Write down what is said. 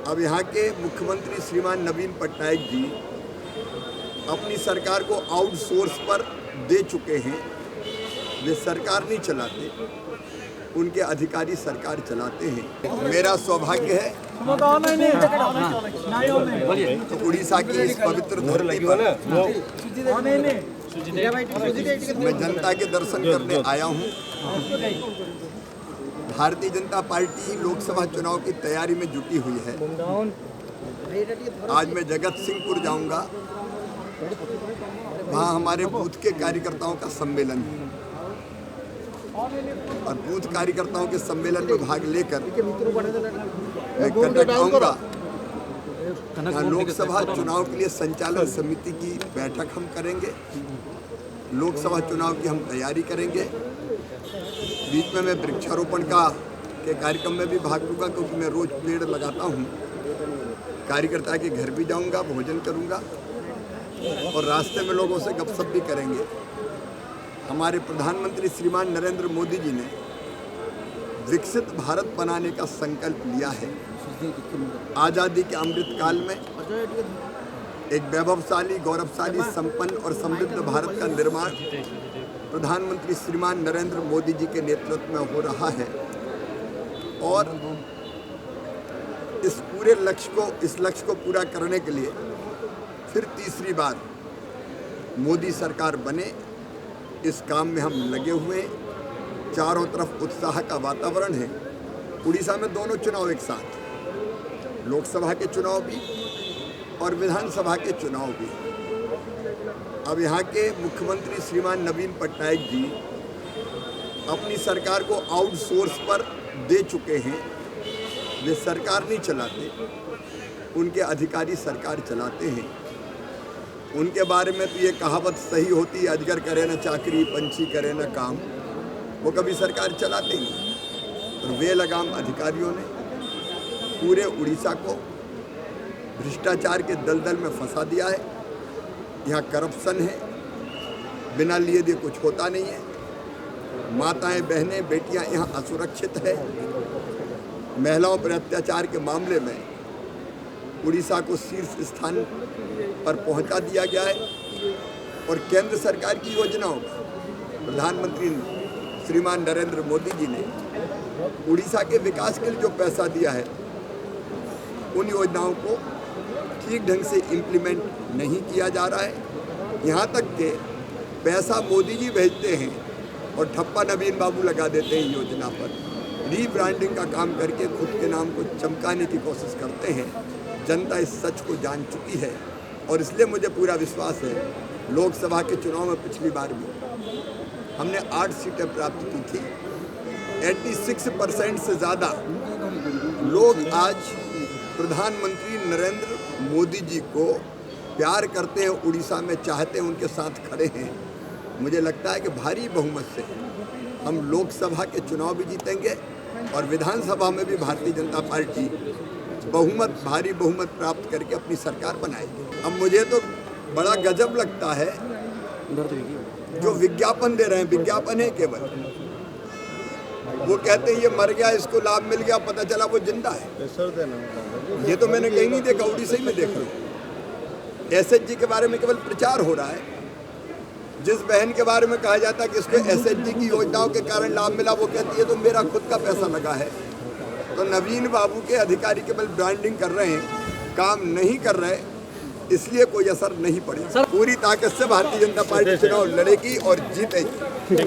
अब यहाँ के मुख्यमंत्री श्रीमान नवीन पटनायक जी अपनी सरकार को आउटसोर्स पर दे चुके हैं। वे सरकार नहीं चलाते, उनके अधिकारी सरकार चलाते हैं। मेरा सौभाग्य है तो उड़ीसा की इस पवित्र धरती पर मैं जनता के दर्शन करने आया हूँ। भारतीय जनता पार्टी लोकसभा चुनाव की तैयारी में जुटी हुई है। आज मैं जगत सिंहपुर जाऊंगा, वहाँ हमारे बूथ के कार्यकर्ताओं का सम्मेलन है और बूथ कार्यकर्ताओं के सम्मेलन में भाग लेकर मैं कटक आऊँगा। लोकसभा चुनाव के लिए संचालन समिति की बैठक हम करेंगे, लोकसभा चुनाव की हम तैयारी करेंगे। बीच में मैं वृक्षारोपण के कार्यक्रम में भी भाग लूँगा, क्योंकि मैं रोज़ पेड़ लगाता हूँ। कार्यकर्ता के घर भी जाऊँगा, भोजन करूँगा और रास्ते में लोगों से गपशप भी करेंगे। हमारे प्रधानमंत्री श्रीमान नरेंद्र मोदी जी ने विकसित भारत बनाने का संकल्प लिया है। आज़ादी के अमृत काल में एक वैभवशाली, गौरवशाली, संपन्न और समृद्ध भारत का निर्माण प्रधानमंत्री श्रीमान नरेंद्र मोदी जी के नेतृत्व में हो रहा है और इस लक्ष्य को पूरा करने के लिए फिर तीसरी बार मोदी सरकार बने, इस काम में हम लगे हुए। चारों तरफ उत्साह का वातावरण है। उड़ीसा में दोनों चुनाव एक साथ, लोकसभा के चुनाव भी और विधानसभा के चुनाव भी। अब यहाँ के मुख्यमंत्री श्रीमान नवीन पटनायक जी अपनी सरकार को आउटसोर्स पर दे चुके हैं। वे सरकार नहीं चलाते, उनके अधिकारी सरकार चलाते हैं। उनके बारे में तो ये कहावत सही होती है, अजगर करे ना चाकरी, पंछी करे ना काम। वो कभी सरकार चलाते नहीं और वे लगाम अधिकारियों ने पूरे उड़ीसा को भ्रष्टाचार के दलदल में फंसा दिया है। यहाँ करप्शन है, बिना लिए दिए कुछ होता नहीं है। माताएं, बहनें, बेटियां यहाँ असुरक्षित है। महिलाओं पर अत्याचार के मामले में उड़ीसा को शीर्ष स्थान पर पहुंचा दिया गया है और केंद्र सरकार की योजनाओं प्रधानमंत्री श्रीमान नरेंद्र मोदी जी ने उड़ीसा के विकास के लिए जो पैसा दिया है, उन योजनाओं को ठीक ढंग से इम्प्लीमेंट नहीं किया जा रहा है। यहाँ तक कि पैसा मोदी जी भेजते हैं और ठप्पा नवीन बाबू लगा देते हैं योजना पर। रीब्रांडिंग का काम करके खुद के नाम को चमकाने की कोशिश करते हैं। जनता इस सच को जान चुकी है और इसलिए मुझे पूरा विश्वास है, लोकसभा के चुनाव में पिछली बार भी हमने 8 सीटें प्राप्त की थी। 86% से ज़्यादा लोग आज प्रधानमंत्री नरेंद्र मोदी जी को प्यार करते हैं, उड़ीसा में चाहते हैं, उनके साथ खड़े हैं। मुझे लगता है कि भारी बहुमत से हम लोकसभा के चुनाव भी जीतेंगे और विधानसभा में भी भारतीय जनता पार्टी भारी बहुमत प्राप्त करके अपनी सरकार बनाएगी। अब मुझे तो बड़ा गजब लगता है जो विज्ञापन दे रहे हैं, विज्ञापन है केवल। वो कहते हैं ये मर गया, इसको लाभ मिल गया, पता चला वो जिंदा है। ये तो मैंने कहीं नहीं देखा, उड़ीसा ही में देख लो। एसएचजी के बारे में केवल प्रचार हो रहा है। जिस बहन के बारे में कहा जाता है कि इसको एसएचजी की योजनाओं के कारण लाभ मिला, वो कहती है तो मेरा खुद का पैसा लगा है। तो नवीन बाबू के अधिकारी केवल ब्रांडिंग कर रहे हैं, काम नहीं कर रहे, इसलिए कोई असर नहीं पड़ेगा। पूरी ताकत से भारतीय जनता पार्टी चुनाव लड़ेगी और जीतेगी।